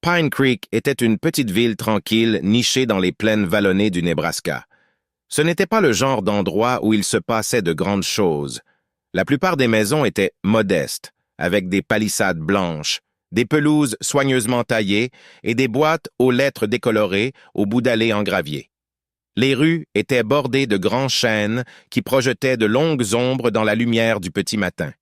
Pine Creek était une petite ville tranquille nichée dans les plaines vallonnées du Nebraska. Ce n'était pas le genre d'endroit où il se passait de grandes choses. La plupart des maisons étaient modestes, avec des palissades blanches, des pelouses soigneusement taillées et des boîtes aux lettres décolorées au bout d'allées en gravier. Les rues étaient bordées de grands chênes qui projetaient de longues ombres dans la lumière du petit matin.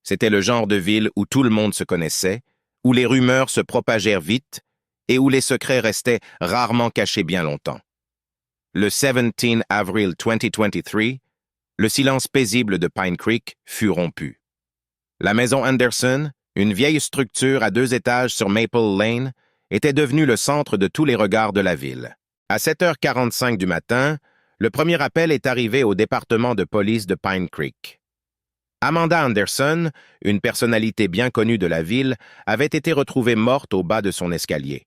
C'était le genre de ville où tout le monde se connaissait, où les rumeurs se propagèrent vite et où les secrets restaient rarement cachés bien longtemps. Le 17 avril 2023, le silence paisible de Pine Creek fut rompu. La maison Anderson, une vieille structure à 2 étages sur Maple Lane, était devenue le centre de tous les regards de la ville. À 7h45 du matin, le premier appel est arrivé au département de police de Pine Creek. Amanda Anderson, une personnalité bien connue de la ville, avait été retrouvée morte au bas de son escalier.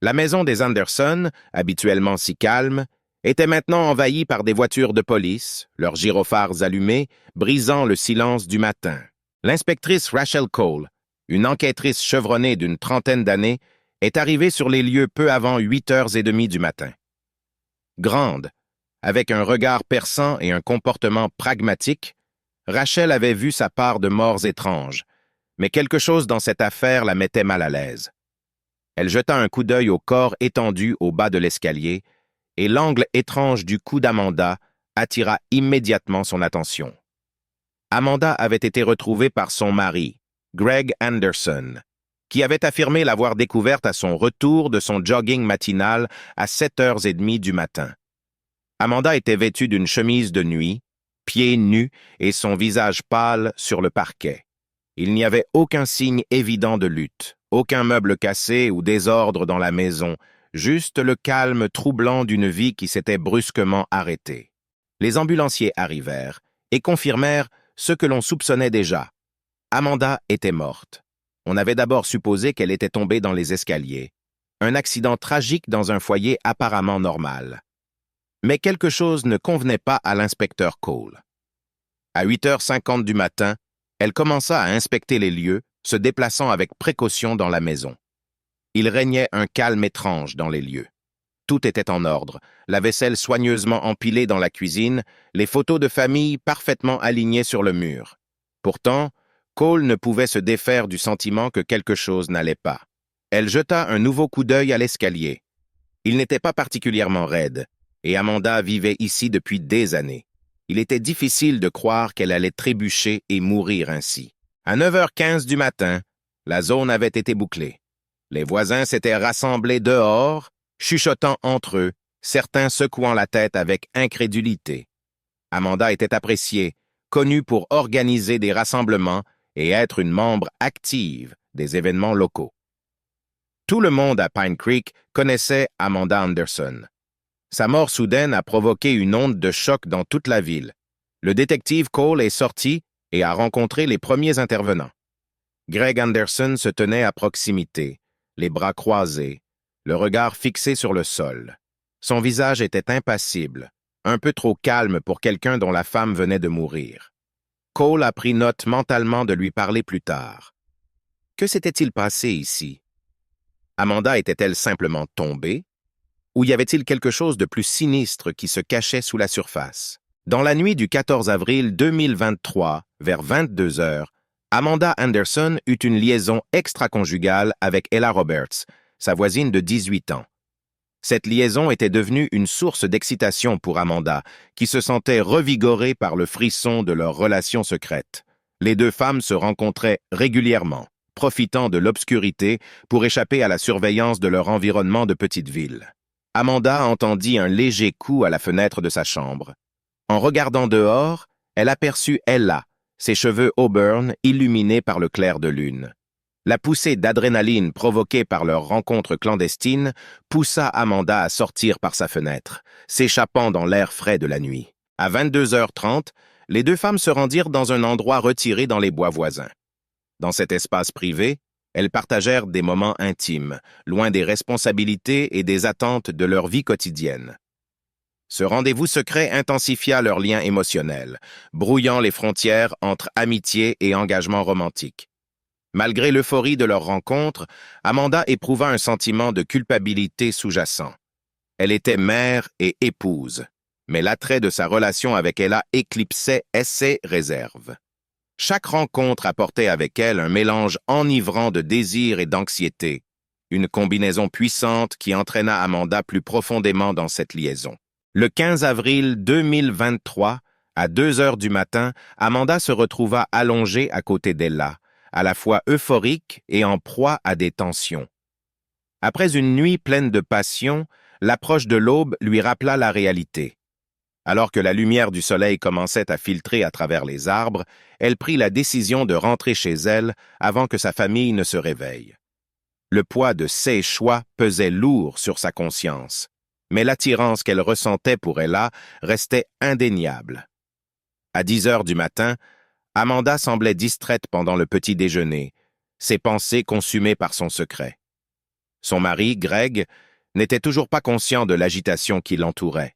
La maison des Anderson, habituellement si calme, était maintenant envahie par des voitures de police, leurs gyrophares allumés, brisant le silence du matin. L'inspectrice Rachel Cole, une enquêtrice chevronnée d'une trentaine d'années, est arrivée sur les lieux peu avant 8h30 du matin. Grande, avec un regard perçant et un comportement pragmatique, Rachel avait vu sa part de morts étranges, mais quelque chose dans cette affaire la mettait mal à l'aise. Elle jeta un coup d'œil au corps étendu au bas de l'escalier, et l'angle étrange du cou d'Amanda attira immédiatement son attention. Amanda avait été retrouvée par son mari, Greg Anderson, qui avait affirmé l'avoir découverte à son retour de son jogging matinal à 7h30 du matin. Amanda était vêtue d'une chemise de nuit, pieds nus et son visage pâle sur le parquet. Il n'y avait aucun signe évident de lutte, aucun meuble cassé ou désordre dans la maison, juste le calme troublant d'une vie qui s'était brusquement arrêtée. Les ambulanciers arrivèrent et confirmèrent ce que l'on soupçonnait déjà. Amanda était morte. On avait d'abord supposé qu'elle était tombée dans les escaliers. Un accident tragique dans un foyer apparemment normal. Mais quelque chose ne convenait pas à l'inspecteur Cole. À 8h50 du matin, elle commença à inspecter les lieux, se déplaçant avec précaution dans la maison. Il régnait un calme étrange dans les lieux. Tout était en ordre, la vaisselle soigneusement empilée dans la cuisine, les photos de famille parfaitement alignées sur le mur. Pourtant, Cole ne pouvait se défaire du sentiment que quelque chose n'allait pas. Elle jeta un nouveau coup d'œil à l'escalier. Il n'était pas particulièrement raide, et Amanda vivait ici depuis des années. Il était difficile de croire qu'elle allait trébucher et mourir ainsi. À 9h15 du matin, la zone avait été bouclée. Les voisins s'étaient rassemblés dehors, chuchotant entre eux, certains secouant la tête avec incrédulité. Amanda était appréciée, connue pour organiser des rassemblements et être une membre active des événements locaux. Tout le monde à Pine Creek connaissait Amanda Anderson. Sa mort soudaine a provoqué une onde de choc dans toute la ville. Le détective Cole est sorti et a rencontré les premiers intervenants. Greg Anderson se tenait à proximité, les bras croisés, le regard fixé sur le sol. Son visage était impassible, un peu trop calme pour quelqu'un dont la femme venait de mourir. Cole a pris note mentalement de lui parler plus tard. Que s'était-il passé ici? Amanda était-elle simplement tombée? Ou y avait-il quelque chose de plus sinistre qui se cachait sous la surface? Dans la nuit du 14 avril 2023, vers 22h, Amanda Anderson eut une liaison extra-conjugale avec Ella Roberts, sa voisine de 18 ans. Cette liaison était devenue une source d'excitation pour Amanda, qui se sentait revigorée par le frisson de leur relation secrète. Les deux femmes se rencontraient régulièrement, profitant de l'obscurité pour échapper à la surveillance de leur environnement de petite ville. Amanda entendit un léger coup à la fenêtre de sa chambre. En regardant dehors, elle aperçut Ella, ses cheveux auburn illuminés par le clair de lune. La poussée d'adrénaline provoquée par leur rencontre clandestine poussa Amanda à sortir par sa fenêtre, s'échappant dans l'air frais de la nuit. À 22h30, les deux femmes se rendirent dans un endroit retiré dans les bois voisins. Dans cet espace privé, elles partagèrent des moments intimes, loin des responsabilités et des attentes de leur vie quotidienne. Ce rendez-vous secret intensifia leurs liens émotionnels, brouillant les frontières entre amitié et engagement romantique. Malgré l'euphorie de leur rencontre, Amanda éprouva un sentiment de culpabilité sous-jacent. Elle était mère et épouse, mais l'attrait de sa relation avec Ella éclipsait ses réserves. Chaque rencontre apportait avec elle un mélange enivrant de désir et d'anxiété, une combinaison puissante qui entraîna Amanda plus profondément dans cette liaison. Le 15 avril 2023, à 2 heures du matin, Amanda se retrouva allongée à côté d'Ella, à la fois euphorique et en proie à des tensions. Après une nuit pleine de passion, l'approche de l'aube lui rappela la réalité. Alors que la lumière du soleil commençait à filtrer à travers les arbres, elle prit la décision de rentrer chez elle avant que sa famille ne se réveille. Le poids de ses choix pesait lourd sur sa conscience, mais l'attirance qu'elle ressentait pour Ella restait indéniable. À 10 heures du matin, Amanda semblait distraite pendant le petit déjeuner, ses pensées consumées par son secret. Son mari, Greg, n'était toujours pas conscient de l'agitation qui l'entourait.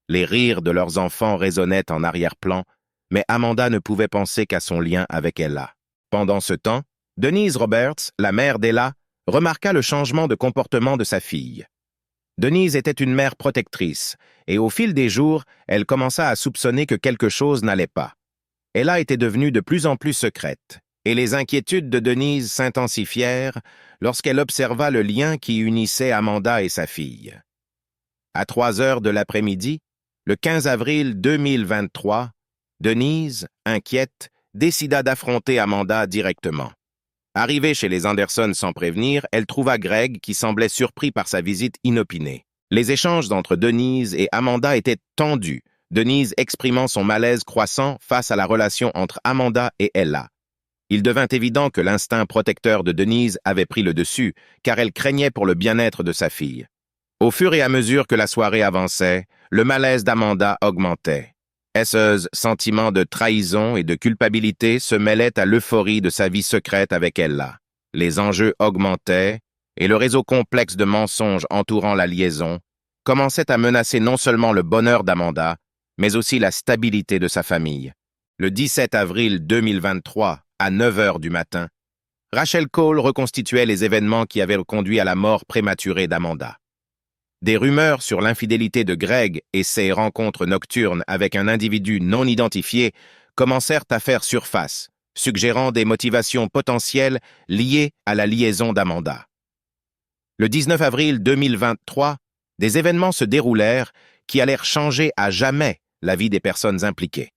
Les rires de leurs enfants résonnaient en arrière-plan, mais Amanda ne pouvait penser qu'à son lien avec Ella. Pendant ce temps, Denise Roberts, la mère d'Ella, remarqua le changement de comportement de sa fille. Denise était une mère protectrice, et au fil des jours, elle commença à soupçonner que quelque chose n'allait pas. Ella était devenue de plus en plus secrète, et les inquiétudes de Denise s'intensifièrent lorsqu'elle observa le lien qui unissait Amanda et sa fille. À 3 heures de l'après-midi, le 15 avril 2023, Denise, inquiète, décida d'affronter Amanda directement. Arrivée chez les Anderson sans prévenir, elle trouva Greg qui semblait surpris par sa visite inopinée. Les échanges entre Denise et Amanda étaient tendus, Denise exprimant son malaise croissant face à la relation entre Amanda et Ella. Il devint évident que l'instinct protecteur de Denise avait pris le dessus, car elle craignait pour le bien-être de sa fille. Au fur et à mesure que la soirée avançait, le malaise d'Amanda augmentait. Ce sentiment de trahison et de culpabilité se mêlait à l'euphorie de sa vie secrète avec Ella. Les enjeux augmentaient, et le réseau complexe de mensonges entourant la liaison commençait à menacer non seulement le bonheur d'Amanda, mais aussi la stabilité de sa famille. Le 17 avril 2023, à 9 heures du matin, Rachel Cole reconstituait les événements qui avaient conduit à la mort prématurée d'Amanda. Des rumeurs sur l'infidélité de Greg et ses rencontres nocturnes avec un individu non identifié commencèrent à faire surface, suggérant des motivations potentielles liées à la liaison d'Amanda. Le 19 avril 2023, des événements se déroulèrent qui allèrent changer à jamais la vie des personnes impliquées.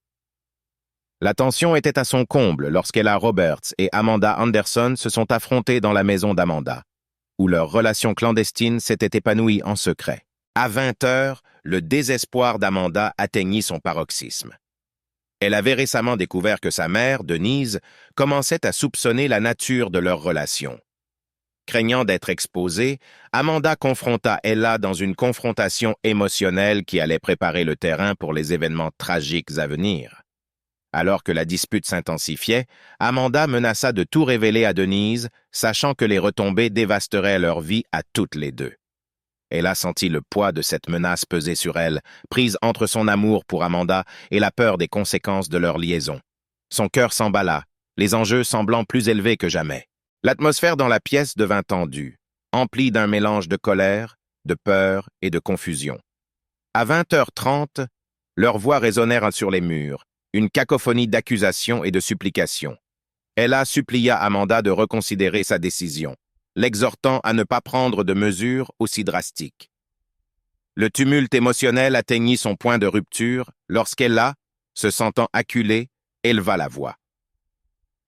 La tension était à son comble lorsqu'Ella Roberts et Amanda Anderson se sont affrontées dans la maison d'Amanda, où leur relation clandestine s'était épanouie en secret. À 20 heures, le désespoir d'Amanda atteignit son paroxysme. Elle avait récemment découvert que sa mère, Denise, commençait à soupçonner la nature de leur relation. Craignant d'être exposée, Amanda confronta Ella dans une confrontation émotionnelle qui allait préparer le terrain pour les événements tragiques à venir. Alors que la dispute s'intensifiait, Amanda menaça de tout révéler à Denise, sachant que les retombées dévasteraient leur vie à toutes les deux. Elle a senti le poids de cette menace peser sur elle, prise entre son amour pour Amanda et la peur des conséquences de leur liaison. Son cœur s'emballa, les enjeux semblant plus élevés que jamais. L'atmosphère dans la pièce devint tendue, emplie d'un mélange de colère, de peur et de confusion. À 20h30, leurs voix résonnèrent sur les murs, une cacophonie d'accusations et de supplications. Ella supplia Amanda de reconsidérer sa décision, l'exhortant à ne pas prendre de mesures aussi drastiques. Le tumulte émotionnel atteignit son point de rupture lorsqu'Ella, se sentant acculée, éleva la voix.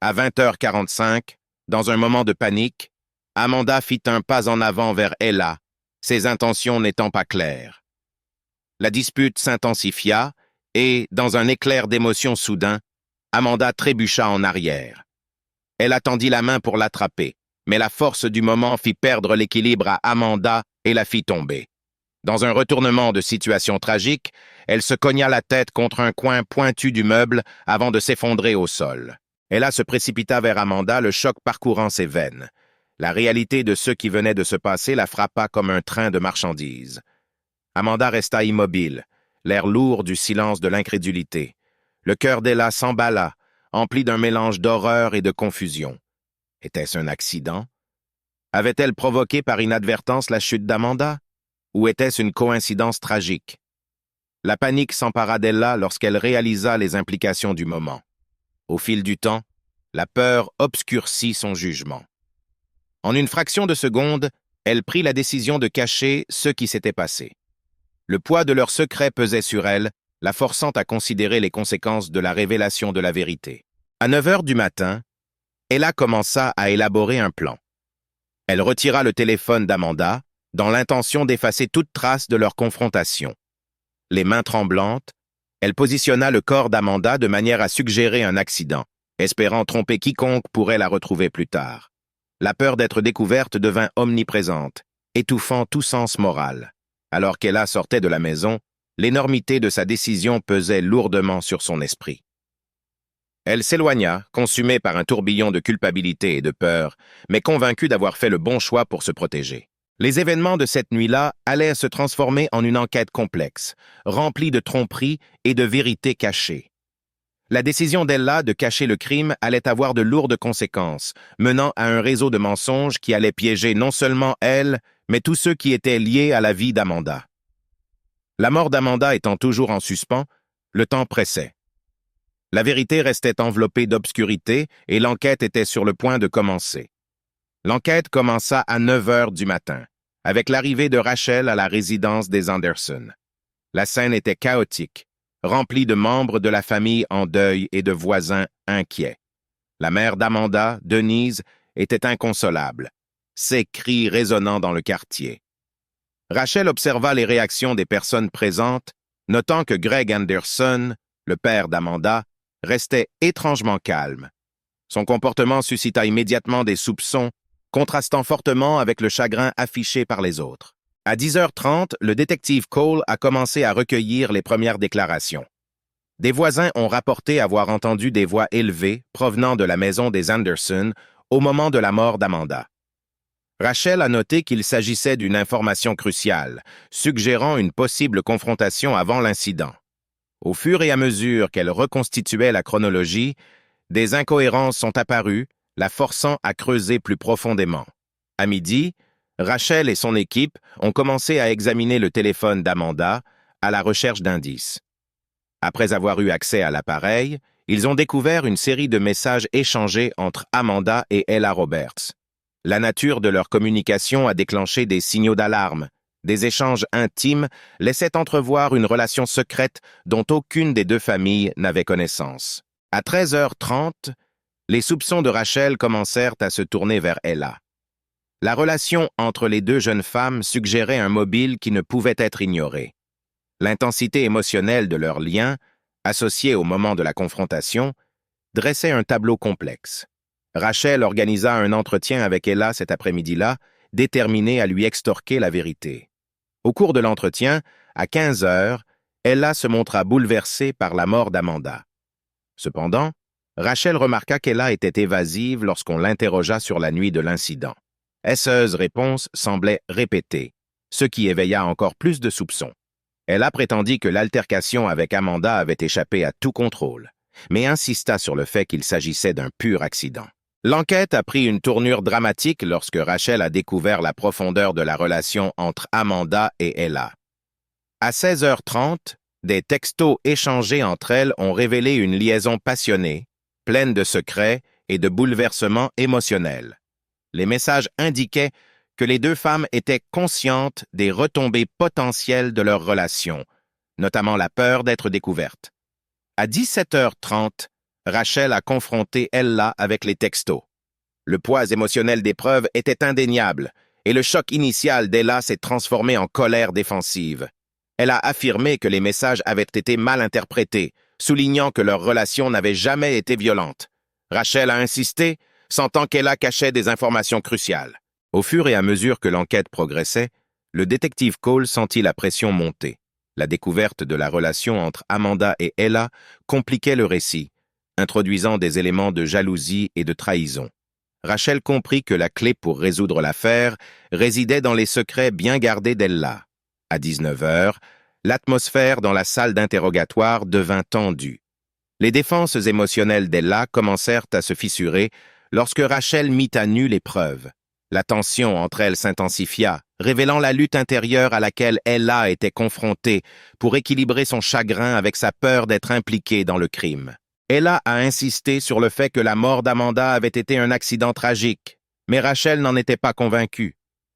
À 20h45, dans un moment de panique, Amanda fit un pas en avant vers Ella, ses intentions n'étant pas claires. La dispute s'intensifia et, dans un éclair d'émotion soudain, Amanda trébucha en arrière. Elle attendit la main pour l'attraper, mais la force du moment fit perdre l'équilibre à Amanda et la fit tomber. Dans un retournement de situation tragique, elle se cogna la tête contre un coin pointu du meuble avant de s'effondrer au sol. Ella se précipita vers Amanda, le choc parcourant ses veines. La réalité de ce qui venait de se passer la frappa comme un train de marchandises. Amanda resta immobile, l'air lourd du silence de l'incrédulité. Le cœur d'Ella s'emballa, empli d'un mélange d'horreur et de confusion. Était-ce un accident? Avait-elle provoqué par inadvertance la chute d'Amanda? Ou était-ce une coïncidence tragique? La panique s'empara d'Ella lorsqu'elle réalisa les implications du moment. Au fil du temps, la peur obscurcit son jugement. En une fraction de seconde, elle prit la décision de cacher ce qui s'était passé. Le poids de leur secret pesait sur elle, la forçant à considérer les conséquences de la révélation de la vérité. À 9 heures du matin, Ella commença à élaborer un plan. Elle retira le téléphone d'Amanda, dans l'intention d'effacer toute trace de leur confrontation. Les mains tremblantes, elle positionna le corps d'Amanda de manière à suggérer un accident, espérant tromper quiconque pourrait la retrouver plus tard. La peur d'être découverte devint omniprésente, étouffant tout sens moral. Alors qu'Ella sortait de la maison, l'énormité de sa décision pesait lourdement sur son esprit. Elle s'éloigna, consumée par un tourbillon de culpabilité et de peur, mais convaincue d'avoir fait le bon choix pour se protéger. Les événements de cette nuit-là allaient se transformer en une enquête complexe, remplie de tromperies et de vérités cachées. La décision d'Ella de cacher le crime allait avoir de lourdes conséquences, menant à un réseau de mensonges qui allait piéger non seulement elle, mais tous ceux qui étaient liés à la vie d'Amanda. La mort d'Amanda étant toujours en suspens, le temps pressait. La vérité restait enveloppée d'obscurité et l'enquête était sur le point de commencer. L'enquête commença à 9 heures du matin, avec l'arrivée de Rachel à la résidence des Anderson. La scène était chaotique, remplie de membres de la famille en deuil et de voisins inquiets. La mère d'Amanda, Denise, était inconsolable, ses cris résonnant dans le quartier. Rachel observa les réactions des personnes présentes, notant que Greg Anderson, le père d'Amanda, restait étrangement calme. Son comportement suscita immédiatement des soupçons, contrastant fortement avec le chagrin affiché par les autres. À 10h30, le détective Cole a commencé à recueillir les premières déclarations. Des voisins ont rapporté avoir entendu des voix élevées provenant de la maison des Anderson au moment de la mort d'Amanda. Rachel a noté qu'il s'agissait d'une information cruciale, suggérant une possible confrontation avant l'incident. Au fur et à mesure qu'elle reconstituait la chronologie, des incohérences sont apparues, la forçant à creuser plus profondément. À midi, Rachel et son équipe ont commencé à examiner le téléphone d'Amanda à la recherche d'indices. Après avoir eu accès à l'appareil, ils ont découvert une série de messages échangés entre Amanda et Ella Roberts. La nature de leur communication a déclenché des signaux d'alarme. Des échanges intimes laissaient entrevoir une relation secrète dont aucune des deux familles n'avait connaissance. À 13h30, les soupçons de Rachel commencèrent à se tourner vers Ella. La relation entre les deux jeunes femmes suggérait un mobile qui ne pouvait être ignoré. L'intensité émotionnelle de leur lien, associée au moment de la confrontation, dressait un tableau complexe. Rachel organisa un entretien avec Ella cet après-midi-là, déterminée à lui extorquer la vérité. Au cours de l'entretien, à 15 heures, Ella se montra bouleversée par la mort d'Amanda. Cependant, Rachel remarqua qu'Ella était évasive lorsqu'on l'interrogea sur la nuit de l'incident. Esseuse réponse semblait répétée, ce qui éveilla encore plus de soupçons. Ella prétendit que l'altercation avec Amanda avait échappé à tout contrôle, mais insista sur le fait qu'il s'agissait d'un pur accident. L'enquête a pris une tournure dramatique lorsque Rachel a découvert la profondeur de la relation entre Amanda et Ella. À 16h30, des textos échangés entre elles ont révélé une liaison passionnée, pleine de secrets et de bouleversements émotionnels. Les messages indiquaient que les deux femmes étaient conscientes des retombées potentielles de leur relation, notamment la peur d'être découverte. À 17h30, Rachel a confronté Ella avec les textos. Le poids émotionnel des preuves était indéniable, et le choc initial d'Ella s'est transformé en colère défensive. Elle a affirmé que les messages avaient été mal interprétés, soulignant que leur relation n'avait jamais été violente. Rachel a insisté, sentant qu'Ella cachait des informations cruciales. Au fur et à mesure que l'enquête progressait, le détective Cole sentit la pression monter. La découverte de la relation entre Amanda et Ella compliquait le récit, introduisant des éléments de jalousie et de trahison. Rachel comprit que la clé pour résoudre l'affaire résidait dans les secrets bien gardés d'Ella. À 19 heures, l'atmosphère dans la salle d'interrogatoire devint tendue. Les défenses émotionnelles d'Ella commencèrent à se fissurer lorsque Rachel mit à nu les preuves. La tension entre elles s'intensifia, révélant la lutte intérieure à laquelle Ella était confrontée pour équilibrer son chagrin avec sa peur d'être impliquée dans le crime. Ella a insisté sur le fait que la mort d'Amanda avait été un accident tragique, mais Rachel n'en était pas convaincue.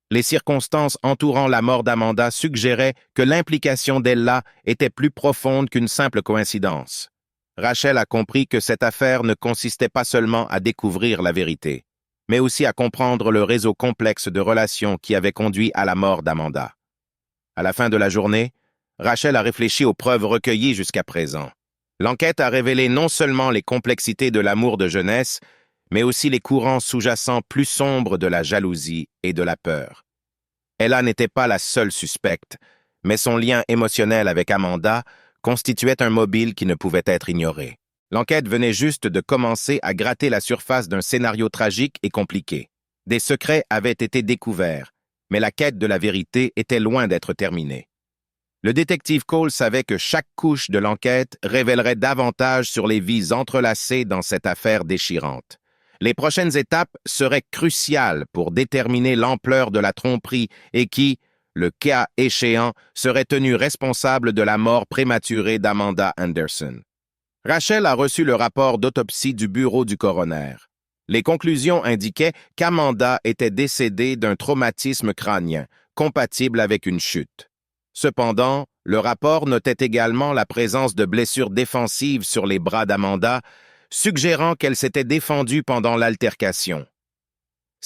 Les circonstances entourant la mort d'Amanda suggéraient que l'implication d'Ella était plus profonde qu'une simple coïncidence. Rachel a compris que cette affaire ne consistait pas seulement à découvrir la vérité, mais aussi à comprendre le réseau complexe de relations qui avait conduit à la mort d'Amanda. À la fin de la journée, Rachel a réfléchi aux preuves recueillies jusqu'à présent. L'enquête a révélé non seulement les complexités de l'amour de jeunesse, mais aussi les courants sous-jacents plus sombres de la jalousie et de la peur. Ella n'était pas la seule suspecte, mais son lien émotionnel avec Amanda constituait un mobile qui ne pouvait être ignoré. L'enquête venait juste de commencer à gratter la surface d'un scénario tragique et compliqué. Des secrets avaient été découverts, mais la quête de la vérité était loin d'être terminée. Le détective Cole savait que chaque couche de l'enquête révélerait davantage sur les vies entrelacées dans cette affaire déchirante. Les prochaines étapes seraient cruciales pour déterminer l'ampleur de la tromperie et qui, le cas échéant, serait tenu responsable de la mort prématurée d'Amanda Anderson. Rachel a reçu le rapport d'autopsie du bureau du coroner. Les conclusions indiquaient qu'Amanda était décédée d'un traumatisme crânien, compatible avec une chute. Cependant, le rapport notait également la présence de blessures défensives sur les bras d'Amanda, suggérant qu'elle s'était défendue pendant l'altercation.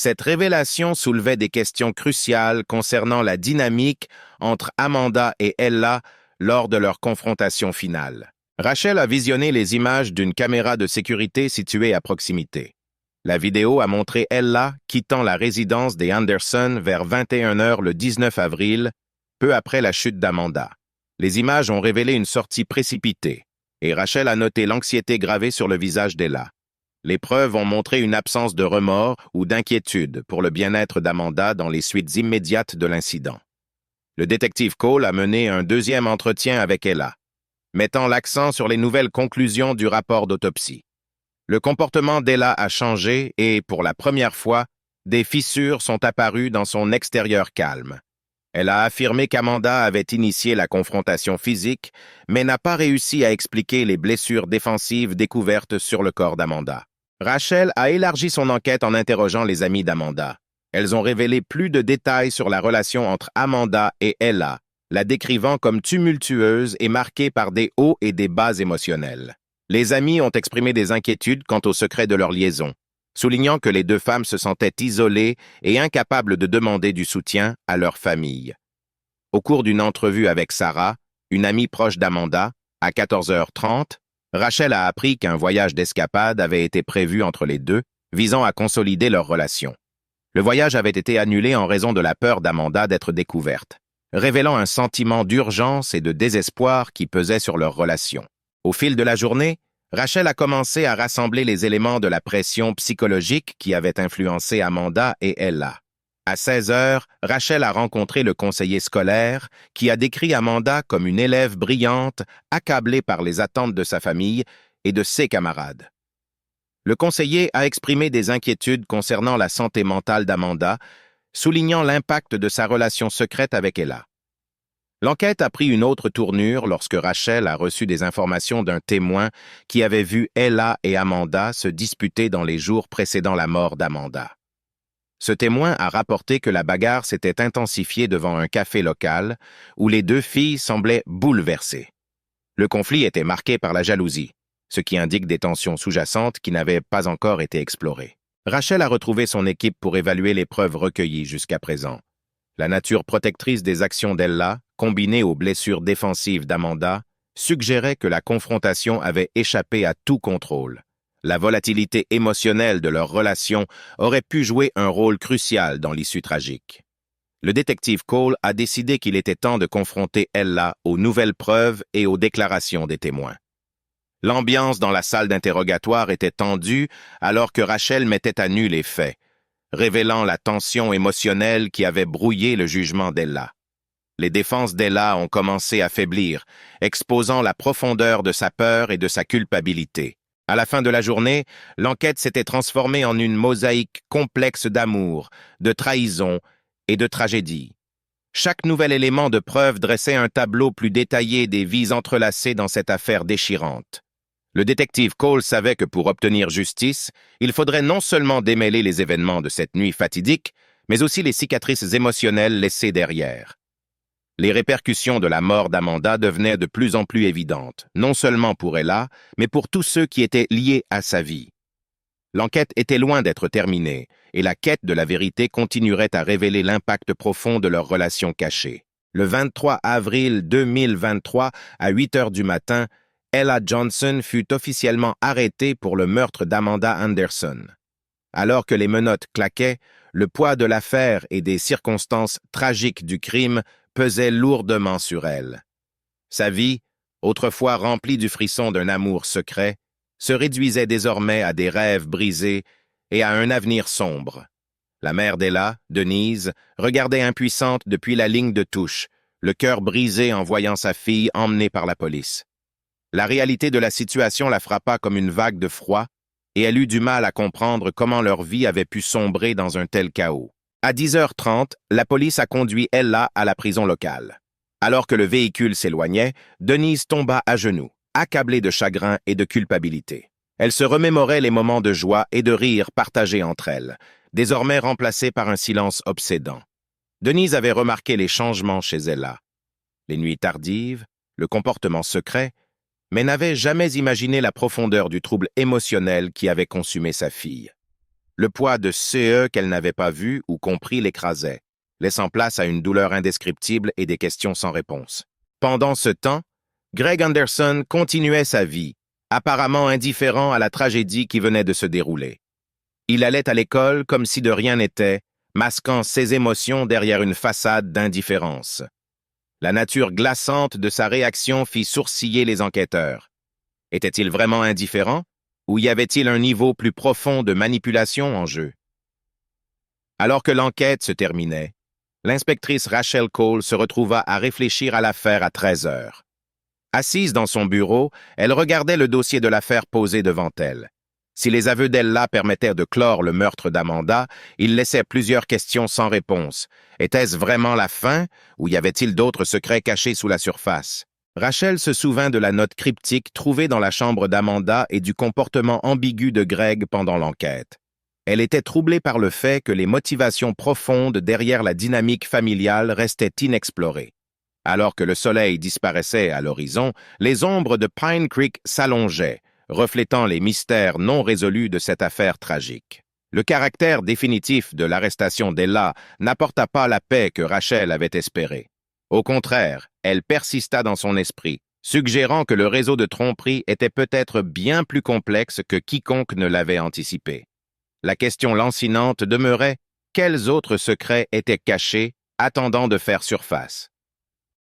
Cette révélation soulevait des questions cruciales concernant la dynamique entre Amanda et Ella lors de leur confrontation finale. Rachel a visionné les images d'une caméra de sécurité située à proximité. La vidéo a montré Ella quittant la résidence des Anderson vers 21h le 19 avril, peu après la chute d'Amanda. Les images ont révélé une sortie précipitée, et Rachel a noté l'anxiété gravée sur le visage d'Ella. Les preuves ont montré une absence de remords ou d'inquiétude pour le bien-être d'Amanda dans les suites immédiates de l'incident. Le détective Cole a mené un deuxième entretien avec Ella, mettant l'accent sur les nouvelles conclusions du rapport d'autopsie. Le comportement d'Ella a changé et, pour la première fois, des fissures sont apparues dans son extérieur calme. Elle a affirmé qu'Amanda avait initié la confrontation physique, mais n'a pas réussi à expliquer les blessures défensives découvertes sur le corps d'Amanda. Rachel a élargi son enquête en interrogeant les amis d'Amanda. Elles ont révélé plus de détails sur la relation entre Amanda et Ella, la décrivant comme tumultueuse et marquée par des hauts et des bas émotionnels. Les amis ont exprimé des inquiétudes quant au secret de leur liaison, soulignant que les deux femmes se sentaient isolées et incapables de demander du soutien à leur famille. Au cours d'une entrevue avec Sarah, une amie proche d'Amanda, à 14h30, Rachel a appris qu'un voyage d'escapade avait été prévu entre les deux, visant à consolider leur relation. Le voyage avait été annulé en raison de la peur d'Amanda d'être découverte, révélant un sentiment d'urgence et de désespoir qui pesait sur leur relation. Au fil de la journée, Rachel a commencé à rassembler les éléments de la pression psychologique qui avait influencé Amanda et Ella. À 16h, Rachel a rencontré le conseiller scolaire qui a décrit Amanda comme une élève brillante, accablée par les attentes de sa famille et de ses camarades. Le conseiller a exprimé des inquiétudes concernant la santé mentale d'Amanda, soulignant l'impact de sa relation secrète avec Ella. L'enquête a pris une autre tournure lorsque Rachel a reçu des informations d'un témoin qui avait vu Ella et Amanda se disputer dans les jours précédant la mort d'Amanda. Ce témoin a rapporté que la bagarre s'était intensifiée devant un café local où les deux filles semblaient bouleversées. Le conflit était marqué par la jalousie, ce qui indique des tensions sous-jacentes qui n'avaient pas encore été explorées. Rachel a retrouvé son équipe pour évaluer les preuves recueillies jusqu'à présent. La nature protectrice des actions d'Ella, combinée aux blessures défensives d'Amanda, suggérait que la confrontation avait échappé à tout contrôle. La volatilité émotionnelle de leur relation aurait pu jouer un rôle crucial dans l'issue tragique. Le détective Cole a décidé qu'il était temps de confronter Ella aux nouvelles preuves et aux déclarations des témoins. L'ambiance dans la salle d'interrogatoire était tendue alors que Rachel mettait à nu les faits, révélant la tension émotionnelle qui avait brouillé le jugement d'Ella. Les défenses d'Ella ont commencé à faiblir, exposant la profondeur de sa peur et de sa culpabilité. À la fin de la journée, l'enquête s'était transformée en une mosaïque complexe d'amour, de trahison et de tragédie. Chaque nouvel élément de preuve dressait un tableau plus détaillé des vies entrelacées dans cette affaire déchirante. Le détective Cole savait que pour obtenir justice, il faudrait non seulement démêler les événements de cette nuit fatidique, mais aussi les cicatrices émotionnelles laissées derrière. Les répercussions de la mort d'Amanda devenaient de plus en plus évidentes, non seulement pour Ella, mais pour tous ceux qui étaient liés à sa vie. L'enquête était loin d'être terminée, et la quête de la vérité continuerait à révéler l'impact profond de leur relation cachée. Le 23 avril 2023, à 8 heures du matin, Ella Johnson fut officiellement arrêtée pour le meurtre d'Amanda Anderson. Alors que les menottes claquaient, le poids de l'affaire et des circonstances tragiques du crime pesait lourdement sur elle. Sa vie, autrefois remplie du frisson d'un amour secret, se réduisait désormais à des rêves brisés et à un avenir sombre. La mère d'Ella, Denise, regardait impuissante depuis la ligne de touche, le cœur brisé en voyant sa fille emmenée par la police. La réalité de la situation la frappa comme une vague de froid, et elle eut du mal à comprendre comment leur vie avait pu sombrer dans un tel chaos. À 10h30, la police a conduit Ella à la prison locale. Alors que le véhicule s'éloignait, Denise tomba à genoux, accablée de chagrin et de culpabilité. Elle se remémorait les moments de joie et de rire partagés entre elles, désormais remplacés par un silence obsédant. Denise avait remarqué les changements chez Ella. Les nuits tardives, le comportement secret, mais n'avait jamais imaginé la profondeur du trouble émotionnel qui avait consumé sa fille. Le poids de CE qu'elle n'avait pas vu ou compris l'écrasait, laissant place à une douleur indescriptible et des questions sans réponse. Pendant ce temps, Greg Anderson continuait sa vie, apparemment indifférent à la tragédie qui venait de se dérouler. Il allait à l'école comme si de rien n'était, masquant ses émotions derrière une façade d'indifférence. La nature glaçante de sa réaction fit sourciller les enquêteurs. Était-il vraiment indifférent, ou y avait-il un niveau plus profond de manipulation en jeu? Alors que l'enquête se terminait, l'inspectrice Rachel Cole se retrouva à réfléchir à l'affaire à 13h. Assise dans son bureau, elle regardait le dossier de l'affaire posé devant elle. Si les aveux d'Ella permettaient de clore le meurtre d'Amanda, ils laissaient plusieurs questions sans réponse. Était-ce vraiment la fin, ou y avait-il d'autres secrets cachés sous la surface? Rachel se souvint de la note cryptique trouvée dans la chambre d'Amanda et du comportement ambigu de Greg pendant l'enquête. Elle était troublée par le fait que les motivations profondes derrière la dynamique familiale restaient inexplorées. Alors que le soleil disparaissait à l'horizon, les ombres de Pine Creek s'allongeaient, reflétant les mystères non résolus de cette affaire tragique. Le caractère définitif de l'arrestation d'Ella n'apporta pas la paix que Rachel avait espérée. Au contraire, elle persista dans son esprit, suggérant que le réseau de tromperie était peut-être bien plus complexe que quiconque ne l'avait anticipé. La question lancinante demeurait: quels autres secrets étaient cachés, attendant de faire surface?